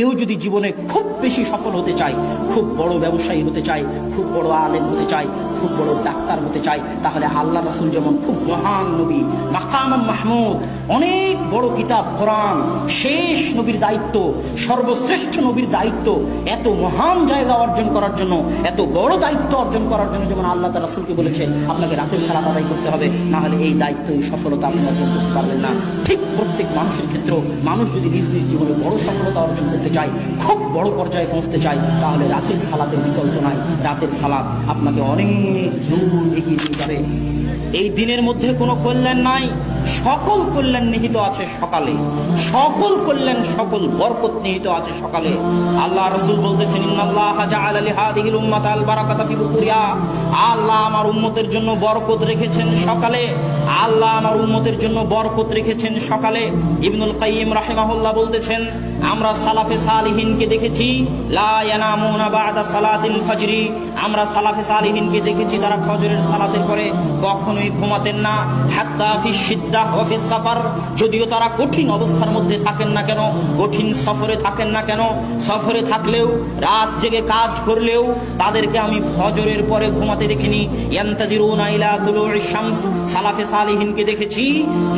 কেউ যদি জীবনে খুব বেশি সফল হতে চায়, খুব বড় ব্যবসায়ী হতে চায়, খুব বড় আলেম হতে চায়, খুব বড় ডাক্তার হতে চায়, তাহলে আল্লাহ রাসূল যেমন খুব মহান নবী, মাকাম মাহমুদ, অনেক বড় কিতাব কোরআন, শেষ নবীর দায়িত্ব, সর্বশ্রেষ্ঠ নবীর দায়িত্ব, এত মহান জায়গা অর্জন করার জন্য, এত বড় দায়িত্ব অর্জন করার জন্য যেমন আল্লাহ তাআলা রাসূলকে বলেছে আপনাকে রাতের সালাত আদায় করতে হবে, না হলে এই দায়িত্ব, এই সফলতা আপনি অর্জন করতে পারবেন না। ঠিক প্রত্যেক মানুষের ক্ষেত্রে মানুষ যদি নিজ নিজ জীবনে বড় সফলতা অর্জন করতে চায়, খুব বড় পর্যায়ে পৌঁছতে চায়, তাহলে রাতের সালাতের বিকল্প নাই। রাতের সালাত আপনাকে অনেক দূর এগিয়ে নিয়ে যাবে। এই দিনের মধ্যে কোনো কল্যাণ নাই, সকল কল্যাণ নিহিত আছে সকালে, সকল কল্যাণ, সকল বরকত নিহিত আছে সকালে। আল্লাহ রাসূল বলতেছেন ইন্নাল্লাহা জাআলা লিহাদিহিল উম্মাতা আল বারাকাতা ফি বুকুরিহা, আল্লাহ আমার উম্মতের জন্য বরকত রেখেছেন সকালে, আল্লাহ আমার উম্মতের জন্য বরকত রেখেছেন সকালে। ইবনুল কাইয়িম রাহিমাহুল্লাহ বলতেছেন আমরা সালাফে সালিহিনকে দেখেছি লা ইয়ানামুনা বা'দা সালাতিল ফজরি, আমরা সালাফে সালিহিনকে দেখেছি তারা ফজরের সালাতের পরে কখনোই ঘুমাতেন না। হাত্তা ফি শিদ্দাহ ওয়া ফি সাফার, যদিও তারা কঠিন অবস্থার মধ্যে থাকেন না কেন, কঠিন সফরে থাকেন না কেন, সফরে থাকলেও রাত জেগে কাজ করলেও তাদেরকে আমি ফজরের পরে ঘুমাতে দেখিনি। ইয়ান্তাজিরুনা ইলা তুলুইশ শামস, সালাফে সালিহিনকে দেখেছি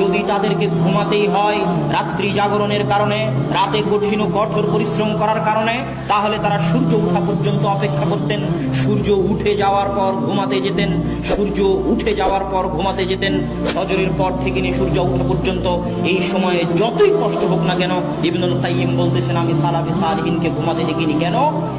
যদি তাদেরকে ঘুমাতেই হয় রাত্রি জাগরণের কারণে, রাতে কঠিন ও কঠোর পরিশ্রম করার কারণে, তাহলে তারা সূর্য ওঠা পর্যন্ত অপেক্ষা করতেন, সূর্য উঠে যাওয়ার পর ঘুমাতে যেতেন, সূর্য উঠে যাওয়ার পর ঘুমাতে যেতেন। ফজরের পর থেকে নিয়ে সূর্য ওঠা পর্যন্ত এই সময়ে যতই কষ্ট হোক না কেন, ইবনুল কাইয়িম বলতেছেন আমি সালাফে সালিহিনকে ঘুমাতে দেখিনি। কেন?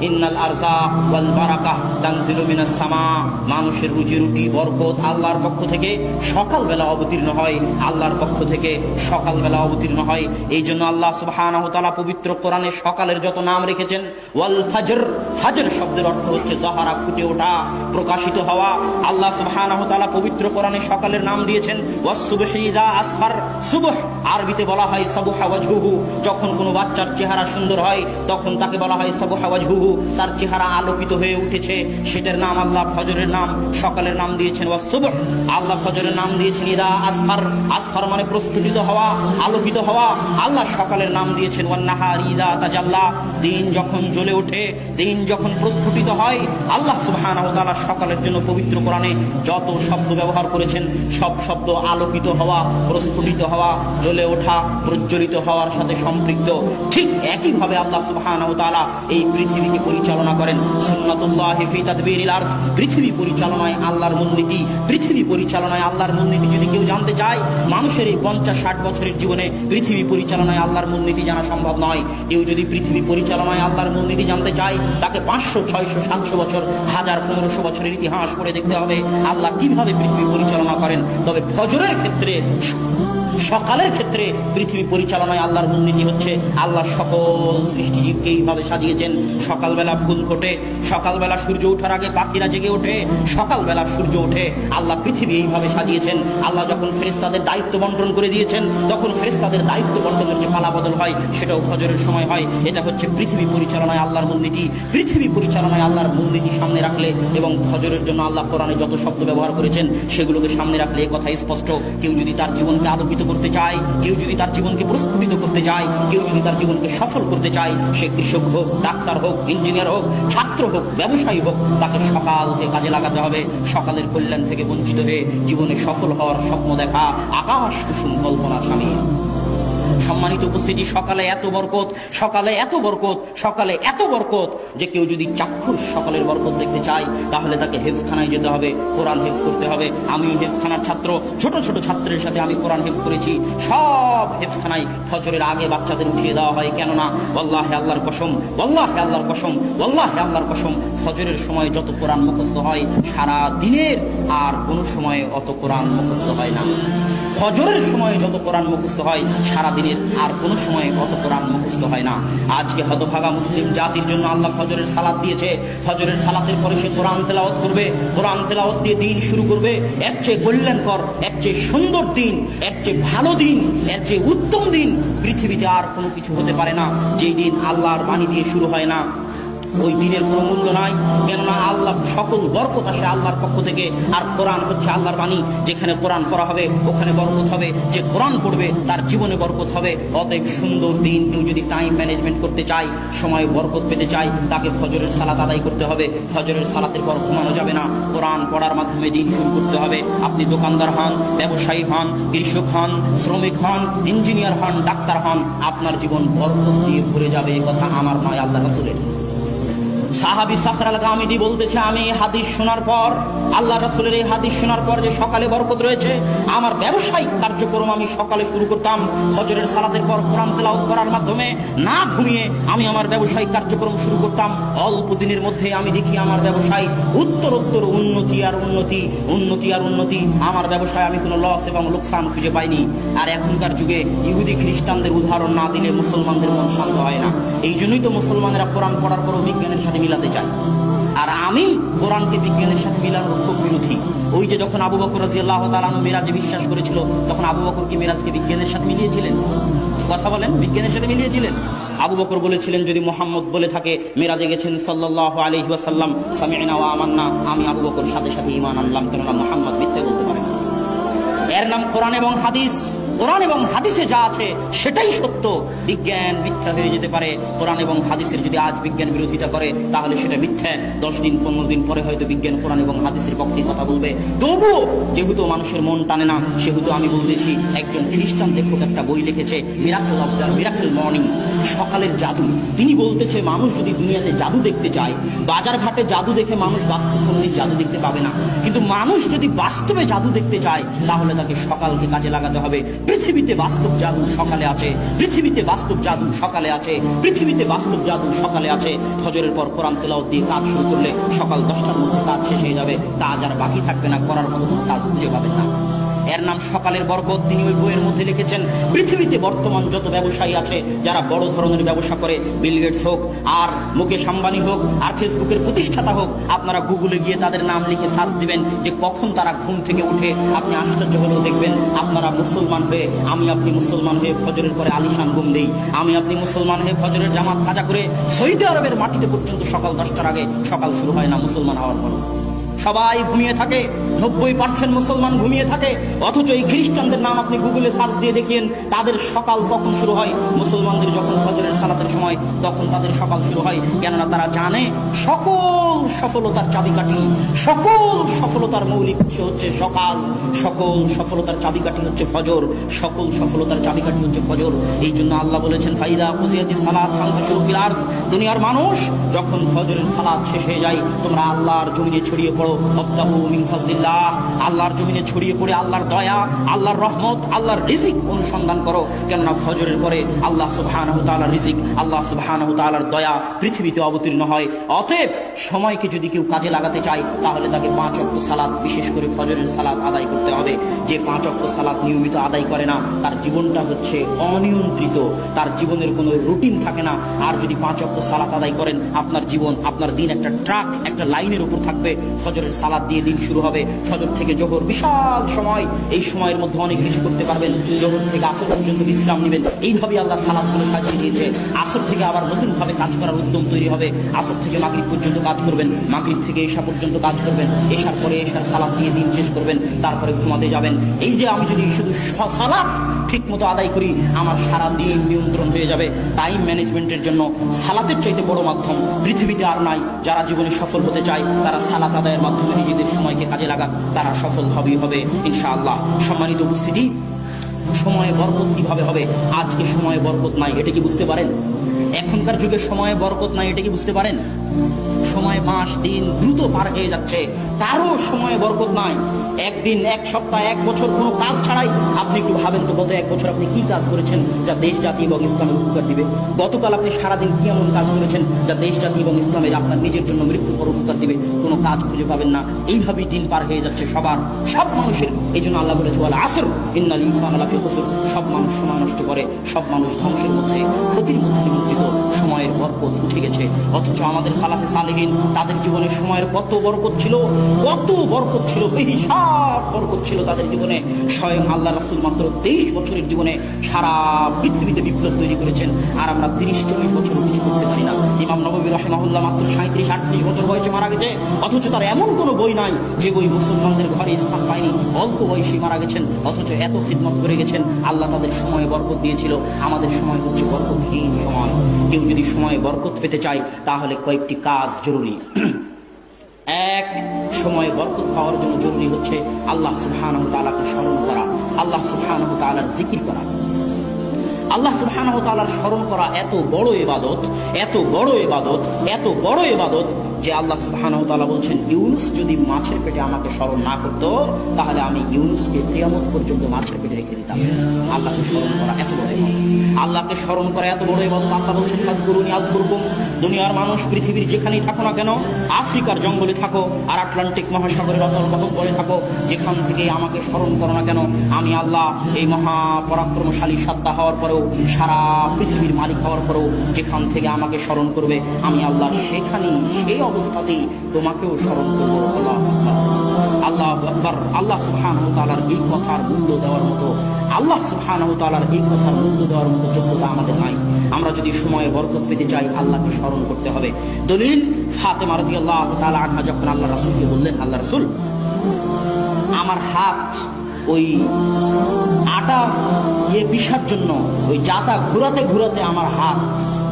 ইন্নাল আরজা ওয়াল বারাকাহ তানজিলু মিনাস সামা, মানুষের রুজি রুটি বরকত আল্লাহর পক্ষ থেকে সকালবেলা অবতীর্ণ হয়, আল্লাহর পক্ষ থেকে সকালবেলা অবতীর্ণ হয়। এই জন্য আল্লাহ সুবহানাহু ওয়া তাআলা পবিত্র কোরআনে সকালের যত নাম রেখেছেন, ওয়াল ফাজর, ফাজর শব্দের অর্থ হচ্ছে যাহারা, ফুটে ওঠা, প্রকাশিত হওয়া। আল্লাহ সুবহানাহু ওয়া তাআলা পবিত্র কোরআনে সকালের নাম দিয়েছেন ওয়াস সুবহি ইযা আসফার, সুবহ আরবিতে বলা হয় সাবহা ওয়াজহুহু, যখন কোনো বাচ্চার চেহারা সুন্দর হয় তখন তাকে বলা হয় সাবহা ওয়াজহুহু, তার চেহারা আলোকিত হয়ে উঠেছে, সেটার নাম আল্লাহ ফজরের নাম, সকালের নাম দিয়েছেন ওয়াস সুবহ। আল্লাহ ফজরের নাম দিয়েছেন ইযা আসফার, আসফার মানে প্রস্ফুটিত হওয়া, আলোকিত হওয়া। আল্লাহ সকালের নাম দিয়েছেন ওয়ান নাহার ইযা তাজাল্লা, দিন যখন জ্বলে ওঠে, দিন যখন প্রস্ফুটিত হয়। আল্লাহ সুবহানাহু ওয়া তাআলা সকালের জন্য পবিত্র কোরআনে যত শব্দ ব্যবহার করেছেন সব শব্দ আলোকিত হওয়া, প্রস্ফুটিত হওয়া, জ্বলে ওঠা, প্রজ্বলিত হওয়ার সাথে সম্পৃক্ত। ঠিক একইভাবে আল্লাহ সুবহানাহু ওয়া তাআলা এই পৃথিবীকে পরিচালনা করেন। সুন্নাতুল্লাহি ফি তাদবিরিল আরশ, পৃথিবী পরিচালনায় আল্লাহর মূলনীতি, পৃথিবী পরিচালনায় আল্লাহর মূলনীতি যদি কেউ জানতে চায়, মানুষের এই 50-60 বছরের জীবনে পৃথিবী পরিচালনায় আল্লাহর মূলনীতি জানা সম্ভব নয়। কেউ যদি পৃথিবী পরিচালনায় আল্লাহর মূলনীতি জানতে চায়, তাকে 500, 600, 700 বছর, 1000, 1500 বছরের ইতিহাস পড়ে দেখতে হবে আল্লাহ কিভাবে পৃথিবী পরিচালনা করেন। তবে ফজরের ক্ষেত্রে, সকালের ক্ষেত্রে পৃথিবী পরিচালনায় আল্লাহর মূলনীতি হচ্ছে আল্লাহ সকল সৃষ্টিজীবকে এইভাবে সাজিয়েছেন। সকালবেলা ফুল ফোটে, সকালবেলা সূর্য ওঠার আগে পাখিরা জেগে ওঠে, সকালবেলা সূর্য ওঠে, আল্লাহ পৃথিবী এইভাবে সাজিয়েছেন। আল্লাহ যখন ফেরেশতাদের দায়িত্ব বন্টন করে দিয়েছেন, তখন ফেরেশতাদের দায়িত্ব বন্টনের যে পালা বদল হয় সেটাও ফজরের সময় হয়। এটা হচ্ছে পৃথিবী পরিচালনায় আল্লাহর মূলনীতি। পৃথিবী পরিচালনায় আল্লাহর মূলনীতি সামনে রাখলে এবং ফজরের জন্য আল্লাহ কোরআনে যত শব্দ ব্যবহার করেছেন সেগুলোকে সামনে রাখলে এ কথা স্পষ্ট, কেউ যদি তার জীবনকে আলোকিত করতে চায়, কেউ যদি তার জীবনকে প্রস্ফুটিত করতে চায়, কেউ যদি তার জীবনকে সফল করতে চায়, সে কৃষক হোক, ডাক্তার হোক, ইঞ্জিনিয়ার হোক, ছাত্র হোক, ব্যবসায়ী হোক, তাকে সকালকে কাজে লাগাতে হবে। সকালের কল্যাণ থেকে বঞ্চিত হয়ে জীবনে সফল হওয়ার স্বপ্ন দেখা আকাশ কুসুম কল্পনা শামিল। সম্মানিত উপস্থিতি, সকালে এত বরকত, সকালে এত বরকত, সকালে এত বরকত যে কেউ যদি চাক্ষুষ সকালের বরকত দেখতে চায় তাহলে তাকে হেফজখানায় যেতে হবে, কোরআন হেফজ করতে হবে। আমিও হেফজখানার ছাত্র, ছোট ছোট ছাত্রের সাথে আমি কোরআন হেফজ করেছি। সব হেফজখানায় ফজরের আগে বাচ্চাদের উঠিয়ে দেওয়া হয়, কেননা ওয়াল্লাহি আল্লাহর কসম, ওয়াল্লাহি আল্লাহর কসম, ওয়াল্লাহি আল্লাহর কসম, ফজরের সময় যত কোরআন মুখস্থ হয় সারা দিনের আর কোনো সময়ে অত কোরআন মুখস্থ হয় না। ফজরের সময় যত কোরআন মুখস্থ হয় সারা দিনের আর কোনো সময় অত কোরআন মুখস্থ হয় না। আজকে হতভাগা মুসলিম জাতির জন্য আল্লাহ ফজরের সালাত দিয়েছে। ফজরের সালাতের পরে সে কোরআন তেলাওয়াত করবে, কোরআন তেলাওয়াত দিয়ে দিন শুরু করবে। এর চেয়ে কল্যাণকর, এর চেয়ে সুন্দর দিন, এর চেয়ে ভালো দিন, এর চেয়ে উত্তম দিন পৃথিবীতে আর কোনো কিছু হতে পারে না। যেই দিন আল্লাহর বাণী দিয়ে শুরু হয় না, ওই দিনের কোনো মূল্য নাই। কেননা আল্লাহ সকল বরকত আসে আল্লাহর পক্ষ থেকে, আর কোরআন হচ্ছে আল্লাহর বাণী। যেখানে কোরআন পড়া হবে ওখানে বরকত হবে, যে কোরআন পড়বে তার জীবনে বরকত হবে। অতএব সুন্দর দিন কেউ যদি টাইম ম্যানেজমেন্ট করতে চায়, সময় বরকত পেতে চায়, তাকে ফজরের সালাত আদায় করতে হবে। ফজরের সালাতের পর ঘুমানো যাবে না, কোরআন পড়ার মাধ্যমে দিন শুরু করতে হবে। আপনি দোকানদার হন, ব্যবসায়ী হন, কৃষক হন, শ্রমিক হন, ইঞ্জিনিয়ার হন, ডাক্তার হন, আপনার জীবন বরকত দিয়ে ভরে যাবে। এ কথা আমার নয়, আল্লাহ রাসূলের। সাহাবী সাখর আল গামিদি বলতেছে, আমি এই হাদিস শোনার পর, আল্লাহ রাসূলের এই হাদিস শোনার পর যে সকালে বরকত রয়েছে, আমার ব্যবসায়িক কার্যক্রম আমি সকালে শুরু করতাম ফজরের সালাতের পর কোরআন তেলাওয়াত করার মাধ্যমে। না ঘুমিয়ে আমি আমার ব্যবসায়িক কার্যক্রম শুরু করতাম। অল্প দিনের মধ্যে আমি দেখি আমার ব্যবসায় উত্তরোত্তর উন্নতি আর উন্নতি, উন্নতি আর উন্নতি। আমার ব্যবসায় আমি কোনো লস এবং লোকসান খুঁজে পাইনি। আর এখনকার যুগে ইহুদি খ্রিস্টানদের উদাহরণ না দিলে মুসলমানদের মন শান্ত হয় না। এই জন্যই তো মুসলমানেরা কোরআন পড়ার পরও বিজ্ঞানের সাথে মিলাতে চায়। আর আমি কোরআনকে বিজ্ঞানের সাথে মিলানোর খুব বিরোধী। ওই যে যখন আবু বকর রাদিয়াল্লাহু তাআলা আনহু মিরাজে বিশ্বাস করেছিল, তখন আবু বকর কি মিরাজকে বিজ্ঞানের সাথে মিলিয়েছিলেন? কথা বলেন, বিজ্ঞানের সাথে মিলিয়েছিলেন? আবু বকর বলেছিলেন, যদি মুহাম্মদ বলে থাকে মিরাজে গেছেন সাল্লাল্লাহু আলাইহি ওয়াসাল্লাম, সামি'না ওয়া আমান্না, আমি আবু বকর সাথে সাথে ঈমান আনলাম, কেননা মুহাম্মদ মিথ্যা বলতে পারে না। এর নাম কোরআন এবং হাদিস। কোরআন এবং হাদিসে যা আছে সেটাই সত্য। বিজ্ঞান মিথ্যা হয়ে যেতে পারে। কোরআন এবং হাদিসের যদি আজ বিজ্ঞান বিরোধিতা করে তাহলে সেটা মিথ্যা। 10 দিন 15 দিন পরে হয়তো বিজ্ঞান কোরআন এবং হাদিসের পক্ষে কথা বলবে। তবুও যেহেতু মানুষের মন টানে না, সেহেতু আমি বলতেছি, একজন খ্রিস্টান লেখক একটা বই লিখেছে, miracle of the miracle morning, সকালের জাদু। তিনি বলতেছে, মানুষ যদি দুনিয়াতে জাদু দেখতে চায়, বাজার ঘাটে জাদু দেখে মানুষ বাস্তব কোনোদিন জাদু দেখতে পাবে না। কিন্তু মানুষ যদি বাস্তবে জাদু দেখতে চায় তাহলে তাকে সকালকে কাজে লাগাতে হবে। পৃথিবীতে বাস্তব জাদু সকালে আছে, পৃথিবীতে বাস্তব জাদু সকালে আছে, পৃথিবীতে বাস্তব জাদু সকালে আছে। ফজরের পর কোরআন তেলাওয়াত দিয়ে কাজ শুরু করলে সকাল 10টার মধ্যে কাজ শেষ হয়ে যাবে। কাজ আর বাকি থাকবে না, করার মতো কোনো কাজ খুঁজে পাবেন না। এর নাম সকালের বরকত। তিনি ওই বইয়ের মধ্যে লিখেছেন, পৃথিবীতে বর্তমান যত ব্যবসায়ী আছে যারা বড় ধরনের ব্যবসা করে, বিল গেটস হোক আর মুকেশ আম্বানি হোক আর ফেসবুকের প্রতিষ্ঠাতা হোক, আপনারা গুগলে গিয়ে তাদের নাম লিখে সার্চ দিবেন যে কখন তারা ঘুম থেকে উঠে। আপনি আশ্চর্য হলেও দেখবেন, আপনারা মুসলমান হয়ে, আমি আপনি মুসলমান হয়ে ফজরের পরে আলিশান ঘুম দেই। আমি আপনি মুসলমান হয়ে ফজরের জামাত কাজা করে সৌদি আরবের মাটিতে পর্যন্ত সকাল 10টার আগে সকাল শুরু হয় না মুসলমান হওয়ার পর। সবাই ঘুমিয়ে থাকে, 90% মুসলমান ঘুমিয়ে থাকে। অথচ এই খ্রিস্টানদের নাম আপনি গুগলে সার্চ দিয়ে দেখিয়েন, তাদের সকাল কখন শুরু হয়? মুসলমানদের যখন ফজরের সালাতের সময়, তখন তাদের সকাল শুরু হয়। কেননা তারা জানে সকল সফলতার চাবিকাঠি, সকল সফলতার মৌলিক উৎস হচ্ছে সকাল, সকল সফলতার চাবিকাঠি হচ্ছে ফজর, সকল সফলতার চাবিকাঠি হচ্ছে ফজর। এই জন্য আল্লাহ বলেছেন, ফাইদা কুজিয়াতিস সালাত ফান্তাশিরু ফিল আরজ, দুনিয়ার মানুষ যখন ফজরের সালাত শেষ হয়ে যায়, তোমরা আল্লাহর জমিনে ছড়িয়ে পড়ো। ওয়াবতাগু মিন ফাজলিল্লাহ, আল্লাহর জমিনে ছড়িয়ে পড়ে আল্লাহর দয়া, আল্লাহর রহমত, আল্লাহর রিজিক অনুসন্ধান করো। কেননা ফজরের পরে আল্লাহ সুবহানাহু ওয়া তাআলার রিজিক, আল্লাহ সুবহানাহু ওয়া তাআলার দয়া পৃথিবীতে অবতীর্ণ হয়। অতএব সময়কে যদি কেউ কাজে লাগাতে চায় তাহলে তাকে 5 ওয়াক্ত সালাত, বিশেষ করে ফজরের সালাত আদায় করতে হবে। যে 5 ওয়াক্ত সালাত নিয়মিত আদায় করে না, তার জীবনটা হচ্ছে অনিয়ন্ত্রিত, তার জীবনের কোনো রুটিন থাকে না। আর যদি 5 ওয়াক্ত সালাত আদায় করেন, আপনার জীবন, আপনার দিন একটা ট্রাক, একটা লাইনের উপর থাকবে। ফজরের সালাত দিয়ে দিন শুরু হবে। ফজর থেকে জোহর বিশাল সময়, এই সময়ের মধ্যে অনেক কিছু করতে পারবেন। জোহর থেকে আসর পর্যন্ত বিশ্রাম নেবেন। এইভাবে আল্লাহ সালাতগুলো সাজিয়ে দিয়েছে। আসর থেকে আবার নতুন ভাবে কাজ করার উদ্যম তৈরি হবে। আসর থেকে মাগরিব পর্যন্ত কাজ করবেন, মাগরিব থেকে এশা পর্যন্ত কাজ করবেন, এশার পরে এশার সালাত দিয়ে দিন শেষ করবেন, তারপরে ঘুমাতে যাবেন। এই যে আমি যদি শুধু সালাত ঠিক মতো আদায় করি, আমার সারা দিন নিয়ন্ত্রণ হয়ে যাবে। টাইম ম্যানেজমেন্টের জন্য সালাতের চাইতে বড় মাধ্যম পৃথিবীতে আর নাই। যারা জীবনে সফল হতে চায় তারা সালাত আদায়ের মাধ্যমে নিজেদের সময়কে কাজে লাগাক, তারা সফল হবে ইনশাআল্লাহ। সম্মানিত উপস্থিতি, সময়ে বরকত কিভাবে হবে? আজকে সময়ে বরকত নাই, এটা কি বুঝতে পারেন? এখনকার যুগে সময়ে বরকত নাই, এটা কি বুঝতে পারেন? সময়, মাস, দিন দ্রুত পার হয়ে যাচ্ছে, কারো সময়ে বরকত নাই। একদিন, এক সপ্তাহ, এক বছর কোনো কাজ ছাড়াই আপনি একটু ভাবেন তো, গত 1 বছর আপনি কি কাজ করেছেন যা দেশ জাতি এবং ইসলামের উপকার দিবে? গতকাল আপনি সারাদিন কি এমন কাজ করেছেন যা দেশ জাতি এবং ইসলামের, আপনার নিজের জন্য মৃত্যুর পর উপকার দিবে? কোনো কাজ খুঁজে পাবেন না। এইভাবেই দিন পার হয়ে যাচ্ছে সবার, সব মানুষের। এই জন্য আল্লাহ বলেছে, ওয়াল আসর ইন্নাল ইনসানা লাফি খুসর, সব মানুষ সময় নষ্ট করে, সব মানুষ ধ্বংসের মধ্যে, ক্ষতির মধ্যে নিমজ্জিত। সময়ের বরকত উঠে গেছে। অথচ আমাদের সালাফে সালেহিন, তাদের জীবনে সময়ের কত বরকত ছিল, কত বরকত ছিল, বেহিসাব বরকত ছিল তাদের জীবনে। স্বয়ং আল্লাহ রাসূল মাত্র 23 বছরের জীবনে সারা পৃথিবীতে বিপ্লব তৈরি করেছেন, আর আমরা 30-40 বছর কিছু করতে পারি না। ইমাম নববী রাহিমাহুল্লাহ মাত্র 37-38 বছর বয়সে মারা গেছে, অথচ তার এমন কোনো বই নাই যে বই মুসলমানদের ঘরে স্থান পায়নি। অল্প বয়সী মারা গেছেন, অথচ এত খিদমত করে গেছেন। আল্লাহ তাদের সময়ে বরকত দিয়েছিল। আমাদের সময় হচ্ছে বরকতহীন সময়। কেউ যদি সময়ে বরকত পেতে চায় তাহলে কয়েকটি কাজ জরুরি। এক, সময়ে বরকত পাওয়ার জন্য জরুরি হচ্ছে আল্লাহ সুবহানাহু ওয়া তাআলাকে স্মরণ করা, আল্লাহ সুবহানাহু ওয়া তাআলার জিকির করা। আল্লাহ সুবহানাহু ওয়া তাআলার স্মরণ করা এত বড় ইবাদত, এত বড় ইবাদত, এত বড় ইবাদত যে আল্লাহ সুবহানাহু ওয়া তাআলা বলছেন, ইউনুস যদি মাছের পেটে আমাকে স্মরণ না করতো তাহলে আমি ইউনুসকে কিয়ামত পর্যন্ত মাছের পেটে রেখে দিতাম। আল্লাহকে স্মরণ করা এত বড় ইবাদত, আল্লাহকে স্মরণ করা এত বড় ইবাদত। আল্লাহ বলছেন, ফাযকুরুনি আযকুরকুম। দুনিয়ার মানুষ পৃথিবীর যেখানেই থাকো না কেন, আফ্রিকার জঙ্গলে থাকো আর আটলান্টিক মহাসাগরের অতল গহ্বরে থাকো, যেখান থেকে আমাকে স্মরণ করো না কেন, আমি আল্লাহ এই মহাপরাক্রমশালী সত্তা হওয়ার পরেও, সারা পৃথিবীর মালিক হওয়ার পরেও যেখান থেকে আমাকে স্মরণ করবে আমি আল্লাহ সেখানেই, সেই অবস্থাতেই তোমাকেও স্মরণ করবো। আল্লাহু আকবার, আল্লাহু আকবার। আল্লাহ সুবহানাহু ওয়া তাআলার এই কথার মূল্য দেওয়ার মতো, আল্লাহ সুবহানাহু ওয়া তাআলার এই কথার মূল্য দেওয়ার মতো যোগ্যতা আমাদের নাই। আমরা যদি সময়ে বরকত পেতে চাই আল্লাহকে স্মরণ করতে হবে। দলিল, ফাতেমা রাদিয়াল্লাহু তাআলা আনহা যখন আল্লাহ রাসূলকে বললেন, আল্লাহ রাসূল, আমার হাত ওই আটা পিসার জন্য ওই জাতা ঘুরাতে ঘুরাতে আমার হাত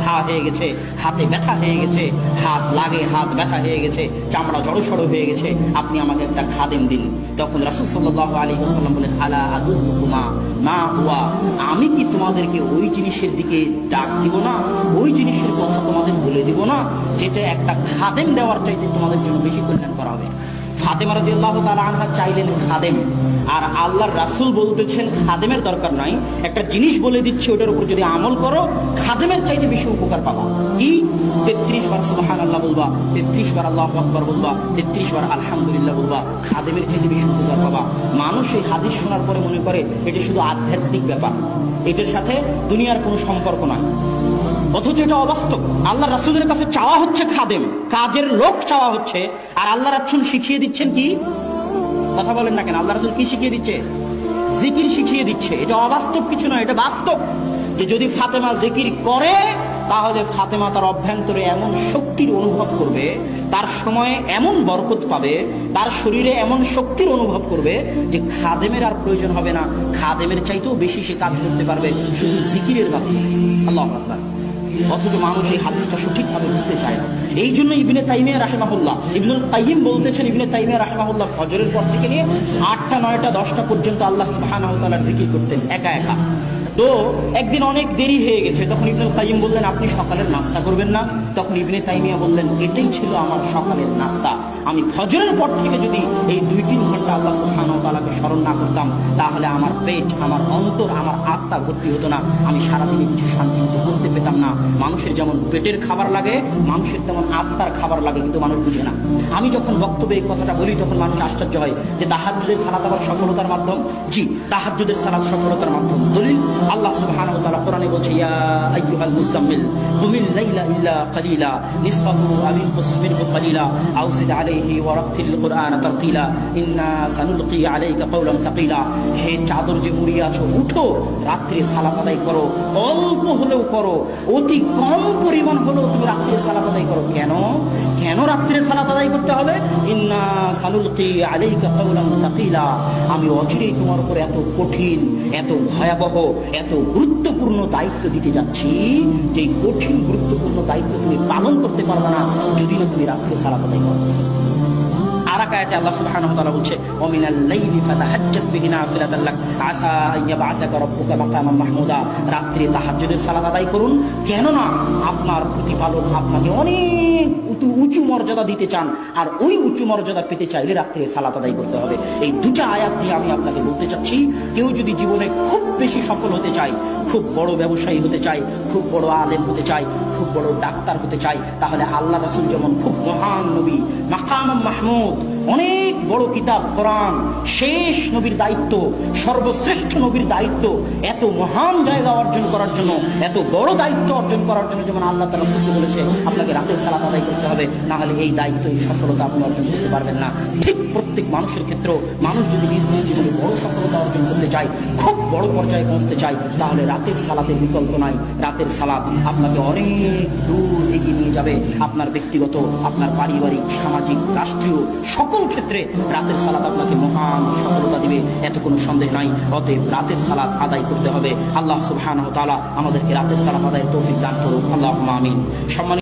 ঘা হয়ে গেছে, হাতে ব্যথা হয়ে গেছে, হাত লাগে, হাত ব্যথা হয়ে গেছে, চামড়া জড়সড় হয়ে গেছে, আপনি আমাকে একটা খাদেম দিন। তখন রাসূল সাল্লাল্লাহু আলাইহি ওয়াসাল্লাম বলেন, আলা আদুল্লুকুমা মা হুয়া, আমি কি তোমাদেরকে ওই জিনিসের দিকে ডাক দিব না, ওই জিনিসের কথা তোমাদের বলে দিব না যেটা একটা খাদেম দেওয়ার চাইতে তোমাদের জন্য বেশি কল্যাণ করা হবে। ফাতেমা রাদিয়াল্লাহু তাআলা আনহা চাইলেন খাদেম, আর আল্লাহর রাসূল বলতেছেন খাদেমের দরকার নাই, একটা জিনিস বলে দিচ্ছে ওটার উপর যদি আমল করো খাদেমের চাইতে বেশি উপকার পাবা। কি? 33 বার সুবহানাল্লাহ বলবা, 33 বার আল্লাহু আকবার বলবা, 33 বার আলহামদুলিল্লাহ বলবা, খাদেমের চাইতে বেশি উপকার পাবা। মানুষ এই হাদিস শোনার পরে মনে করে এটা শুধু আধ্যাত্মিক ব্যাপার, এটার সাথে দুনিয়ার কোনো সম্পর্ক নাই, অথচ এটা অবাস্তব। আল্লাহ রাসূলের কাছে চাওয়া হচ্ছে খাদেম, কাজের লোক চাওয়া হচ্ছে, আর আল্লাহ রাসূল শিখিয়ে দিচ্ছেন কি? কথা বলেন না কেন? আল্লাহ রাসূল কি শিখিয়ে দিচ্ছে? জিকির শিখিয়ে দিচ্ছে। এটা অবাস্তব কিছু নয়, এটা বাস্তব। যে যদি ফাতেমা জিকির করে তাহলে ফাতেমা তার অভ্যন্তরে এমন শক্তির অনুভব করবে, তার সময়ে এমন বরকত পাবে, তার শরীরে এমন শক্তির অনুভব করবে যে খাদেমের আর প্রয়োজন হবে না, খাদেমের চাইতেও বেশি সে কাজ করতে পারবে শুধু জিকিরের মাধ্যমে। আল্লাহু আকবার। অথচ মানুষ এই হাদিসটা সঠিকভাবে বুঝতে চায় না। এই জন্য ইবনে তাইমিয়া রাহিমাহুল্লাহ, ইবনুল কাইয়িম বলতেছেন, ইবনে তাইমিয়া রাহিমাহুল্লাহ ফজরের পর থেকে নিয়ে 8টা 9টা 10টা পর্যন্ত আল্লাহ সুবহানাহু ওয়া তাআলার জিকির করতেন একা একা। তো একদিন অনেক দেরি হয়ে গেছে, তখন ইবনুল কাইয়িম বললেন, আপনি সকালের নাস্তা করবেন না? তখন ইবনে তাইমিয়া বললেন, এটাই ছিল আমার সকালের নাস্তা। আমি ফজরের পর থেকে যদি এই 2-3 ঘন্টা আল্লাহ সুবহানাহু ওয়া তাআলাকে স্মরণ না করতাম তাহলে আমার পেট, আমার অন্তর, আমার আত্মা ভর্তি হতো না, আমি সারাদিনে কিছু শান্তি করতে পেতাম না। মানুষের যেমন পেটের খাবার লাগে, মানুষের তেমন আত্মার খাবার লাগে, কিন্তু মানুষ বুঝে না। আমি যখন বক্তব্যে এই কথাটা বলি তখন মানুষ আশ্চর্য হয় যে তাহাজ্জুদের সালাত আবার সফলতার মাধ্যম। জি, তাহাজ্জুদের সালাত সফলতার মাধ্যম। দলিল, আল্লাহ সুবহানাহু ওয়া তাআলা কোরআনে বলছে, ইয়া আইয়ুহাল মুযাম্মিল কুমিল লাইলা ইল্লা কালিলা নিসফাহু আও ইনকুস মিনহু কালিলা আও জিদ আলাইহি ওয়া রাত্তিল কুরআনা তারতিলা ইন্না সানুলকি আলাইকা কাওলান তাকিলা। হে চাদর যে মুড়িয়ে আছো, উঠো, রাত্রে সালাত আদায় করো, অল্প হলেও করো, অতি কম পরিমাণ হলেও তুমি রাত্রে সালাত আদায় করো। কেন কেন রাত্রে সালাত আদায় করতে হবে? ইন্না সানুলকি আলাইকা কাওলান তাকিলা, আমি অচিরেই তোমার উপর এত কঠিন, এত ভয়াবহ, এত গুরুত্বপূর্ণ দায়িত্ব দিতে যাচ্ছি, যে কঠিন গুরুত্বপূর্ণ দায়িত্ব তুমি পালন করতে পারবে না যদি না তুমি রাত্রে সালাত আদায় করো। আরেক আয়াতে আল্লাহ সুবহানাহু ওয়া তাআলা বলছে, ওয়া মিনাল লাইলি ফাতাহাজ্জাত বিহি নাফিলাতান লাক আসা আইয়াবআসাকা রাব্বুকা মাকামান মাহমুদা। রাত্রে তাহাজ্জুদের সালাত আদায় করুন, কেননা আপনার প্রতিপালক আপনাকে অনেক উঁচু মর্যাদা দিতে চান, আর ওই উঁচু মর্যাদা পেতে চাইলে রাত্রে সালাত আদায় করতে হবে। এই দুটা আয়াত দিয়ে আমি আপনাকে বলতে চাচ্ছি, কেউ যদি জীবনে খুব বেশি সফল হতে চায়, খুব বড় ব্যবসায়ী হতে চায়, খুব বড় আলেম হতে চায়, খুব বড় ডাক্তার হতে চায়, তাহলে আল্লাহ রাসূল যেমন খুব মহান নবী, মাকাম মাহমুদ, অনেক বড় কিতাব কোরআন, শেষ নবীর দায়িত্ব, সর্বশ্রেষ্ঠ নবীর দায়িত্ব, এত মহান জায়গা অর্জন করার জন্য, এত বড় দায়িত্ব অর্জন করার জন্য যেমন আল্লাহ তাআলা রাসূলকে বলেছে আপনাকে রাতের সালাত আদায় করতে হবে, না হলে এই দায়িত্ব, এই সফলতা আপনি অর্জন করতে পারবেন না। ঠিক প্রত্যেক মানুষের ক্ষেত্রেও মানুষ যদি নিজ নিজ জীবনে বড় সফলতা অর্জন করতে চায়, খুব বড় পর্যায়ে পৌঁছতে চায়, তাহলে রাতের সালাতের বিকল্প নাই। রাতের সালাত আপনাকে অনেক দূর এগিয়ে নিয়ে নিয়ে যাবে। আপনার ব্যক্তিগত, আপনার পারিবারিক, সামাজিক, রাষ্ট্রীয় সকল ক্ষেত্রে রাতের সালাত আপনাকে মহান সফলতা দিবে, এত কোনো সন্দেহ নাই। অতএব রাতের সালাত আদায় করতে হবে। আল্লাহ সুবহানাহু ওয়া তাআলা আমাদেরকে রাতের সালাত আদায়ের তৌফিক দান করুন। আল্লাহুম্মা আমিন। সম্মানিত